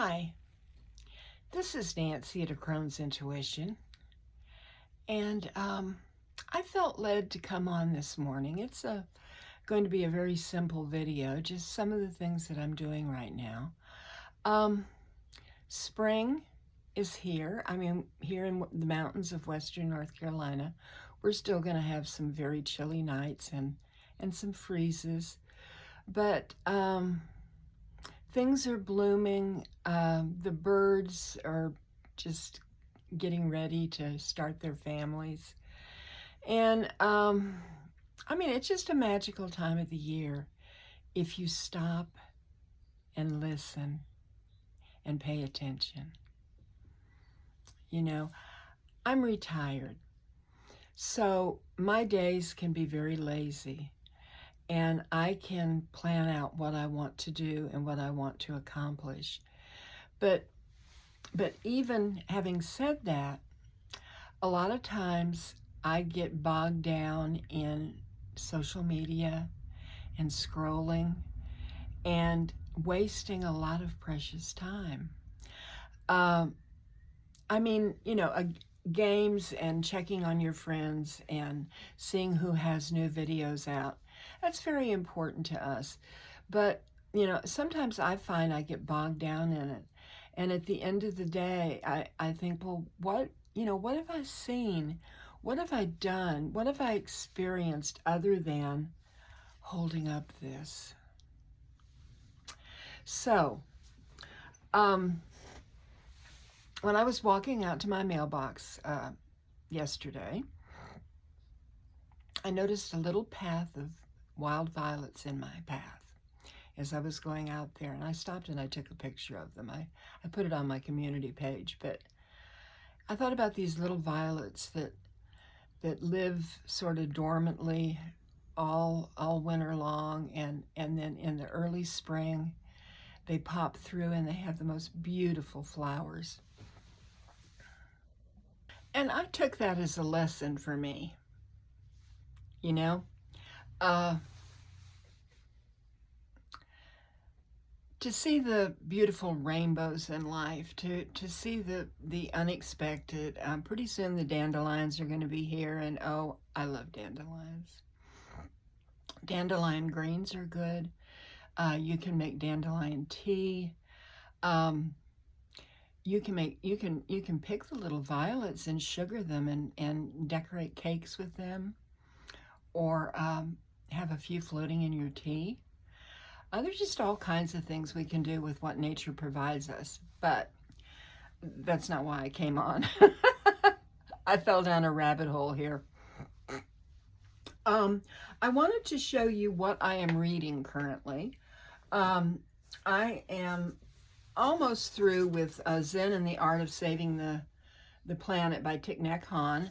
Hi, this is Nancy at A Crone's Intuition, and I felt led to come on this morning. It's going to be a very simple video, just some of the things that I'm doing right now. Spring is here. I mean, here in the mountains of western North Carolina, we're still going to have some very chilly nights and some freezes, but things are blooming. The birds are just getting ready to start their families. And I mean, it's just a magical time of the year if you stop and listen and pay attention. You know, I'm retired, so my days can be very lazy. And I can plan out what I want to do and what I want to accomplish. But even having said that, a lot of times I get bogged down in social media and scrolling and wasting a lot of precious time. I mean, you know, games and checking on your friends and seeing who has new videos out. That's very important to us. But, you know, sometimes I find I get bogged down in it. And at the end of the day, I think, well, what have I seen? What have I done? What have I experienced other than holding up this? So, when I was walking out to my mailbox yesterday, I noticed a little path of wild violets in my path as I was going out there, and I stopped and I took a picture of them. I put it on my community page, but I thought about these little violets that live sort of dormantly all winter long, and then in the early spring they pop through and they have the most beautiful flowers. And I took that as a lesson for me, you know. To see the beautiful rainbows in life, to see the unexpected. Pretty soon the dandelions are going to be here, and oh, I love dandelions. Dandelion greens are good. You can make dandelion tea. You can pick the little violets and sugar them and decorate cakes with them, or have a few floating in your tea. There's just all kinds of things we can do with what nature provides us, but that's not why I came on. I fell down a rabbit hole here. I wanted to show you what I am reading currently. I am almost through with Zen and the Art of Saving the Planet by Thich Nhat Hanh.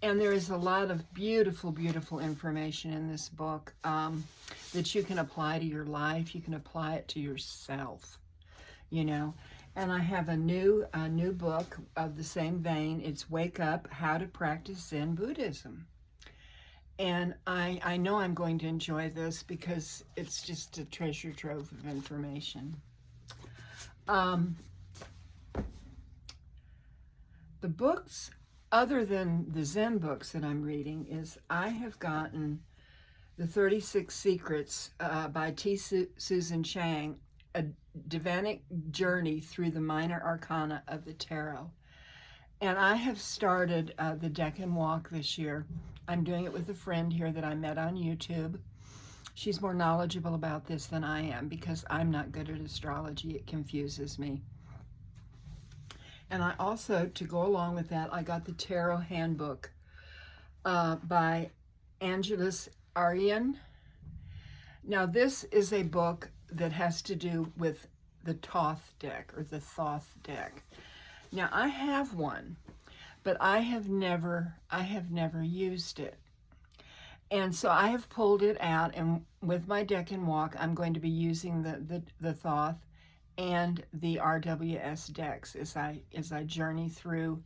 And there is a lot of beautiful, beautiful information in this book that you can apply to your life. You can apply it to yourself, you know. And I have a new book of the same vein. It's Wake Up, How to Practice Zen Buddhism. And I know I'm going to enjoy this because it's just a treasure trove of information. The books, other than the Zen books that I'm reading, is I have gotten The 36 Secrets by T. Susan Chang, a Divinic Journey Through the Minor Arcana of the Tarot. And I have started the Deck and Walk this year. I'm doing it with a friend here that I met on YouTube. She's more knowledgeable about this than I am because I'm not good at astrology. It confuses me. And I also, to go along with that, I got the Tarot Handbook by Angeles Arian. Now, this is a book that has to do with the Thoth deck, or the Thoth deck. Now, I have one, but I have never used it. And so I have pulled it out, and with my Deck and Walk, I'm going to be using the Thoth and the RWS decks as I journey through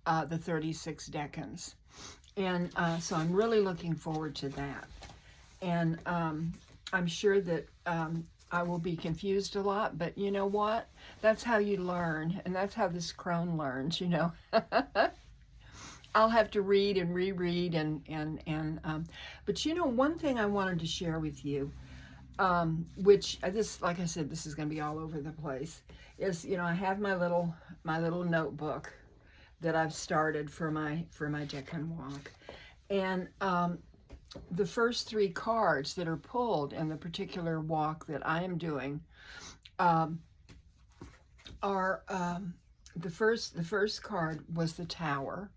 the 36 decans. And so I'm really looking forward to that. And I'm sure that I will be confused a lot, but you know what? That's how you learn, and that's how this crone learns, you know. I'll have to read and reread but you know, one thing I wanted to share with you, which this, like I said, this is going to be all over the place, is, you know, I have my little notebook that I've started for my Deccan walk, and the first three cards that are pulled in the particular walk that I am doing are the first card was the Tower,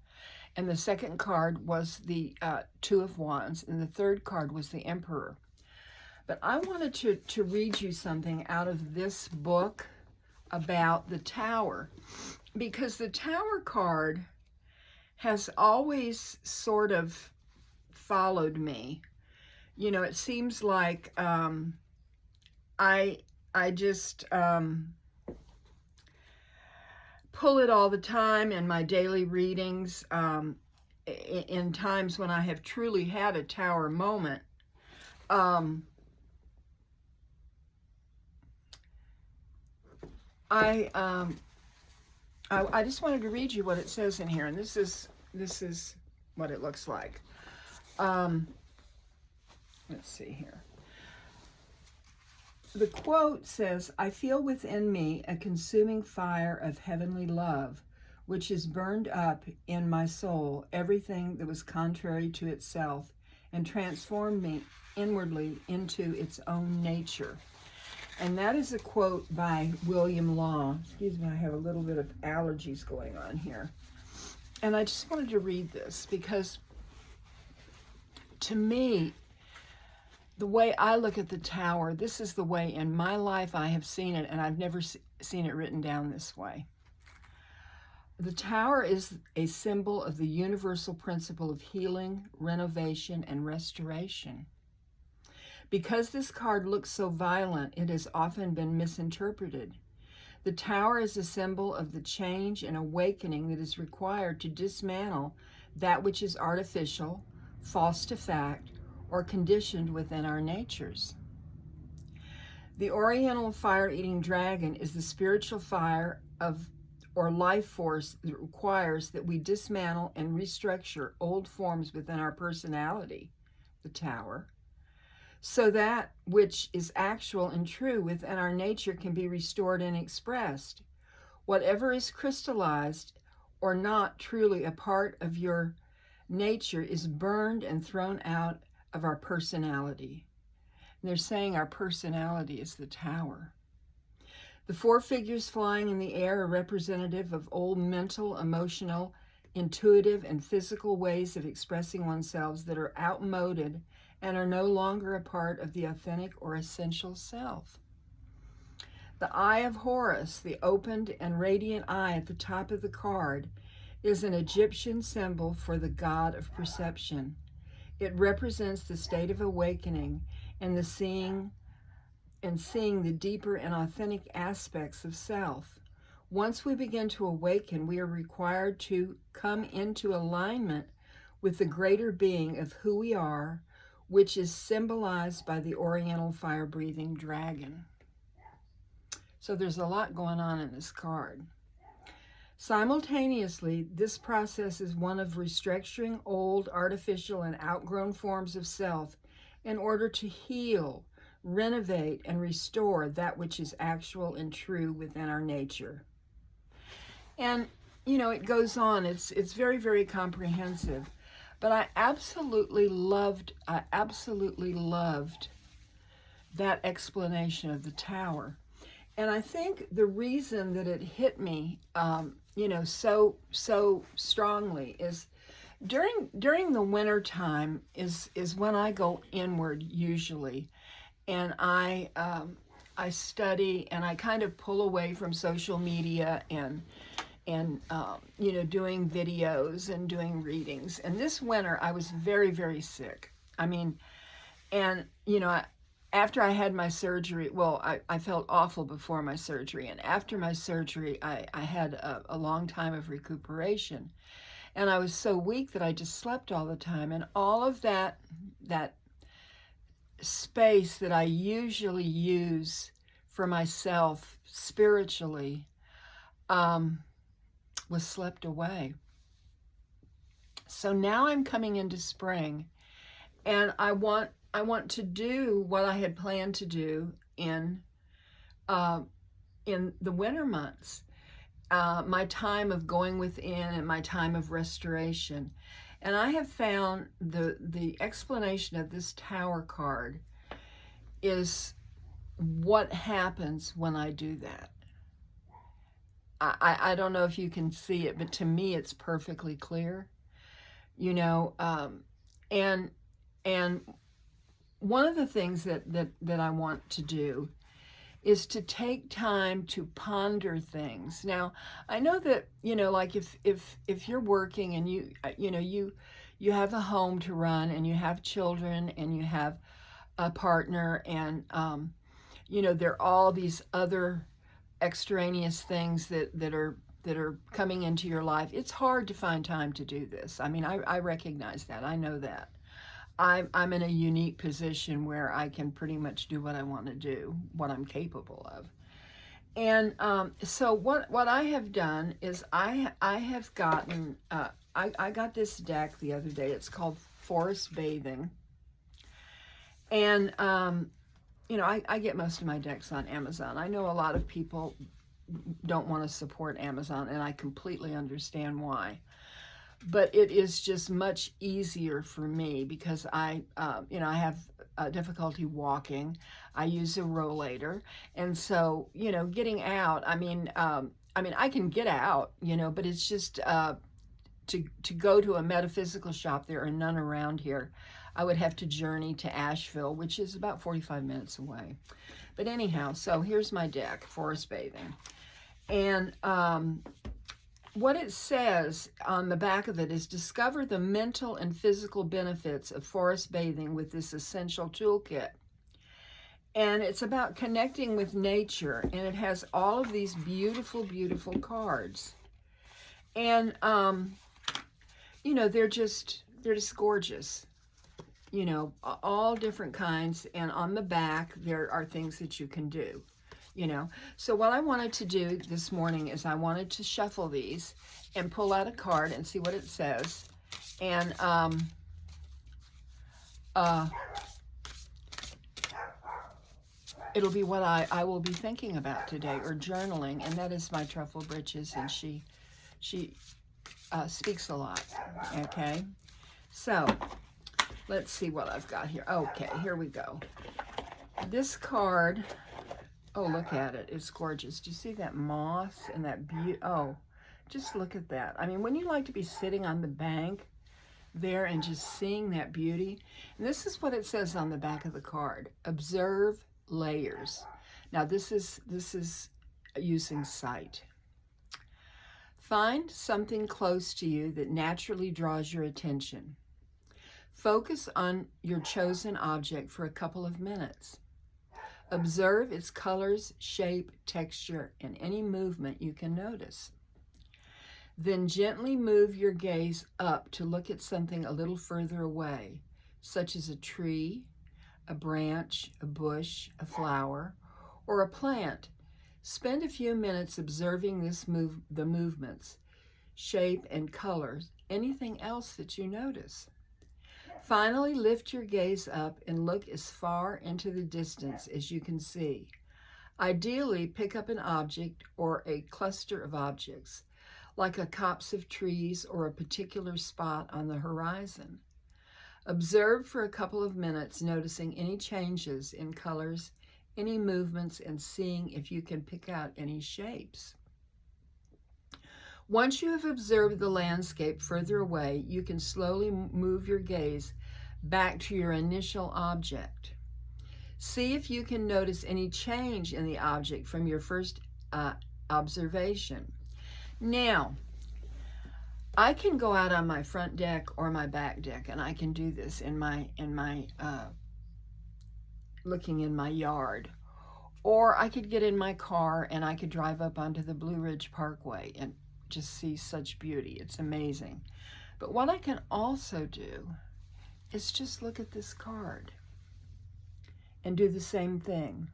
and the second card was the Two of Wands, and the third card was the Emperor. But I wanted to read you something out of this book about the Tower, because the Tower card has always sort of followed me. You know, it seems like I just pull it all the time in my daily readings, in times when I have truly had a Tower moment. I just wanted to read you what it says in here, and this is what it looks like. Let's see here. The quote says, "I feel within me a consuming fire of heavenly love, which has burned up in my soul everything that was contrary to itself and transformed me inwardly into its own nature." And that is a quote by William Law. Excuse me, I have a little bit of allergies going on here. And I just wanted to read this because, to me, the way I look at the Tower, this is the way in my life I have seen it, and I've never seen it written down this way. The Tower is a symbol of the universal principle of healing, renovation, and restoration. Because this card looks so violent, it has often been misinterpreted. The Tower is a symbol of the change and awakening that is required to dismantle that which is artificial, false to fact, or conditioned within our natures. The Oriental fire-eating dragon is the spiritual fire or life force that requires that we dismantle and restructure old forms within our personality, the Tower, so that which is actual and true within our nature can be restored and expressed. Whatever is crystallized or not truly a part of your nature is burned and thrown out of our personality. And they're saying our personality is the Tower. The four figures flying in the air are representative of old mental, emotional, intuitive, and physical ways of expressing oneself that are outmoded and are no longer a part of the authentic or essential self. The Eye of Horus, the opened and radiant eye at the top of the card, is an Egyptian symbol for the god of perception. It represents the state of awakening and seeing the deeper and authentic aspects of self. Once we begin to awaken, we are required to come into alignment with the greater being of who we are, which is symbolized by the Oriental fire-breathing dragon. So there's a lot going on in this card. Simultaneously, this process is one of restructuring old, artificial, and outgrown forms of self in order to heal, renovate, and restore that which is actual and true within our nature. And, you know, it goes on. It's very, very comprehensive. But I absolutely loved that explanation of the Tower. And I think the reason that it hit me, so strongly is during the winter time is when I go inward usually, and I study and I kind of pull away from social media and doing videos and doing readings. And this winter I was very, very sick. I mean, and after I had my surgery, well, I felt awful before my surgery, and after my surgery, I had a long time of recuperation, and I was so weak that I just slept all the time, and all of that space that I usually use for myself spiritually was swept away. So now I'm coming into spring, and I want to do what I had planned to do in the winter months, my time of going within and my time of restoration. And I have found the explanation of this Tower card is what happens when I do that. I don't know if you can see it, but to me it's perfectly clear. You know, and one of the things that I want to do is to take time to ponder things. Now, I know that, you know, like if you're working and you have a home to run and you have children and you have a partner and you know, there are all these other extraneous things that are coming into your life. It's hard to find time to do this. I mean, I recognize that. I know that. I'm in a unique position where I can pretty much do what I want to do, what I'm capable of. And so what I have done is I have gotten, I got this deck the other day. It's called Forest Bathing. And, you know, I get most of my decks on Amazon. I know a lot of people don't want to support Amazon, and I completely understand why. But it is just much easier for me because I have difficulty walking. I use a rollator, and so, you know, getting out. I mean, I can get out, you know, but it's just to go to a metaphysical shop. There are none around here. I would have to journey to Asheville, which is about 45 minutes away. But anyhow, so here's my deck, Forest Bathing, and what it says on the back of it is discover the mental and physical benefits of forest bathing with this essential toolkit. And it's about connecting with nature, and it has all of these beautiful, beautiful cards. And, you know, they're just gorgeous. You know, all different kinds, and on the back there are things that you can do. You know, so what I wanted to do this morning is I wanted to shuffle these and pull out a card and see what it says. And it'll be what I will be thinking about today, or journaling, and that is my Truffle Britches, and she speaks a lot. Okay, so let's see what I've got here. Okay, here we go. This card, oh, look at it. It's gorgeous. Do you see that moss and that beauty? Oh, just look at that. I mean, wouldn't you like to be sitting on the bank there and just seeing that beauty? And this is what it says on the back of the card. Observe layers. Now, this is using sight. Find something close to you that naturally draws your attention. Focus on your chosen object for a couple of minutes. Observe its colors, shape, texture, and any movement you can notice. Then gently move your gaze up to look at something a little further away, such as a tree, a branch, a bush, a flower, or a plant. Spend a few minutes observing the movements, shape, and colors, anything else that you notice. Finally, lift your gaze up and look as far into the distance as you can see. Ideally, pick up an object or a cluster of objects, like a copse of trees or a particular spot on the horizon. Observe for a couple of minutes, noticing any changes in colors, any movements, and seeing if you can pick out any shapes. Once you have observed the landscape further away, you can slowly move your gaze back to your initial object. See if you can notice any change in the object from your first observation. Now, I can go out on my front deck or my back deck, and I can do this in my looking in my yard. Or I could get in my car and I could drive up onto the Blue Ridge Parkway and just see such beauty. It's amazing. But what I can also do is just look at this card. and do the same thing.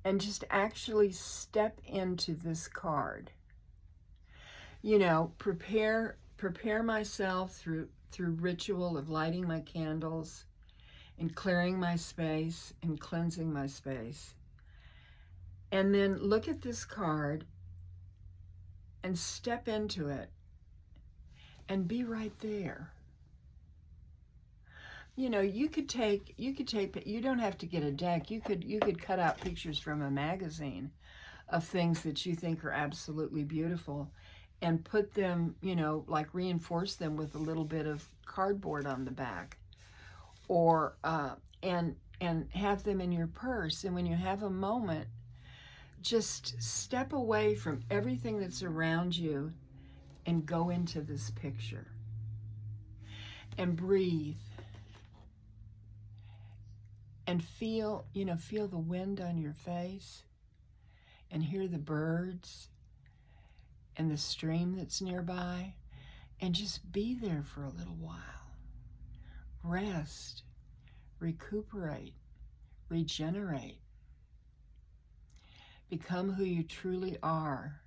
And just actually step into this card. You know, prepare myself through ritual of lighting my candles and clearing my space and cleansing my space. And then look at this card and step into it and be right there. You know, you don't have to get a deck. You could cut out pictures from a magazine of things that you think are absolutely beautiful and put them, you know, like reinforce them with a little bit of cardboard on the back, or and have them in your purse. And when you have a moment, just step away from everything that's around you and go into this picture and breathe and feel the wind on your face and hear the birds and the stream that's nearby, and just be there for a little while. Rest, recuperate, regenerate. Become who you truly are,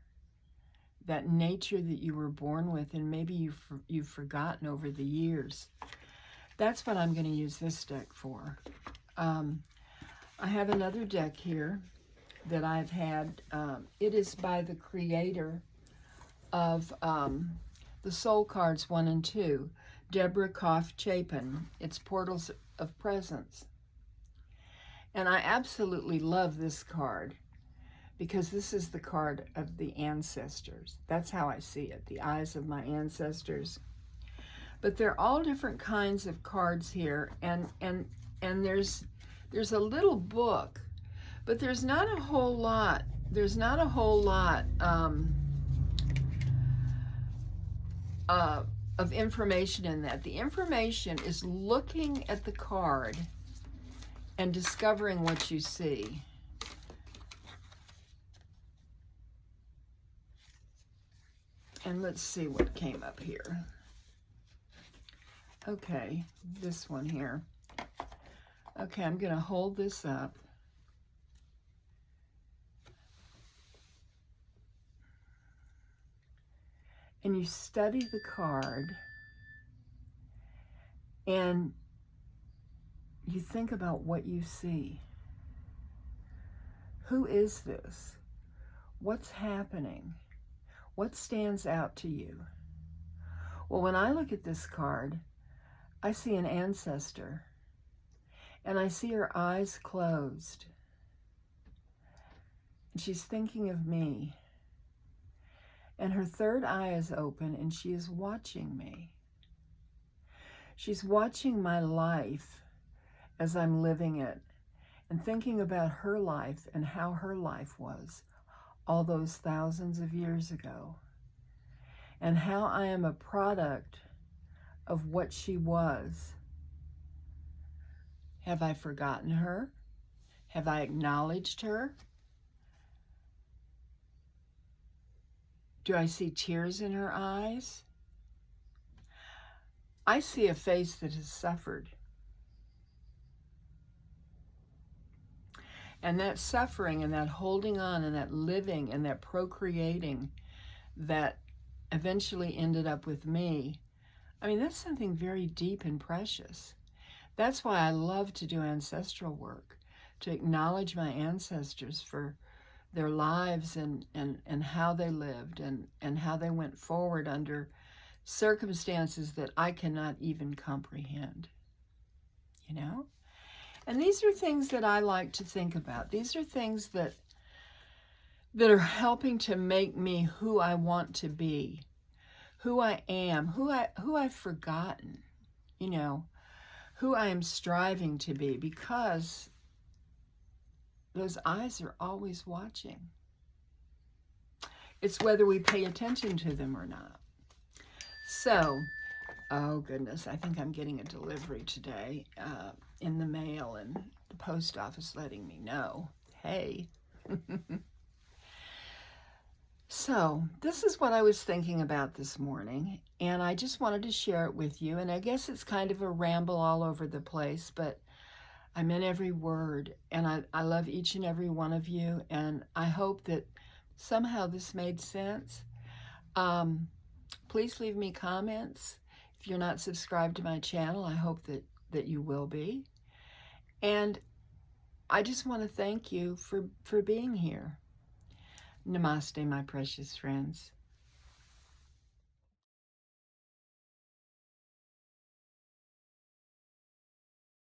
that nature that you were born with and maybe you've forgotten over the years. That's what I'm going to use this deck for. I have another deck here that I've had. It is by the creator of the Soul Cards 1 and 2, Deborah Koff Chapin. It's Portals of Presence. And I absolutely love this card, because this is the card of the ancestors. That's how I see it, the eyes of my ancestors. But they're all different kinds of cards here, and there's a little book, but there's not a whole lot. There's not a whole lot of information in that. The information is looking at the card and discovering what you see. And let's see what came up here. Okay, this one here. Okay, I'm going to hold this up. And you study the card, and you think about what you see. Who is this? What's happening? What stands out to you? Well, when I look at this card, I see an ancestor, and I see her eyes closed. And she's thinking of me. And her third eye is open, and she is watching me. She's watching my life as I'm living it, and thinking about her life and how her life was all those thousands of years ago, and how I am a product of what she was. Have I forgotten her? Have I acknowledged her? Do I see tears in her eyes? I see a face that has suffered. And that suffering and that holding on and that living and that procreating that eventually ended up with me, I mean, that's something very deep and precious. That's why I love to do ancestral work, to acknowledge my ancestors for their lives and how they lived and how they went forward under circumstances that I cannot even comprehend, you know? And these are things that I like to think about. These are things that are helping to make me who I want to be, who I am, who I've forgotten, you know, who I am striving to be, because those eyes are always watching. It's whether we pay attention to them or not. So, oh goodness, I think I'm getting a delivery today in the mail, and the post office letting me know, hey. So, this is what I was thinking about this morning, and I just wanted to share it with you. And I guess it's kind of a ramble all over the place, but I meant every word, and I love each and every one of you, and I hope that somehow this made sense. Please leave me comments. If you're not subscribed to my channel, I hope that you will be. And I just want to thank you for being here. Namaste, my precious friends.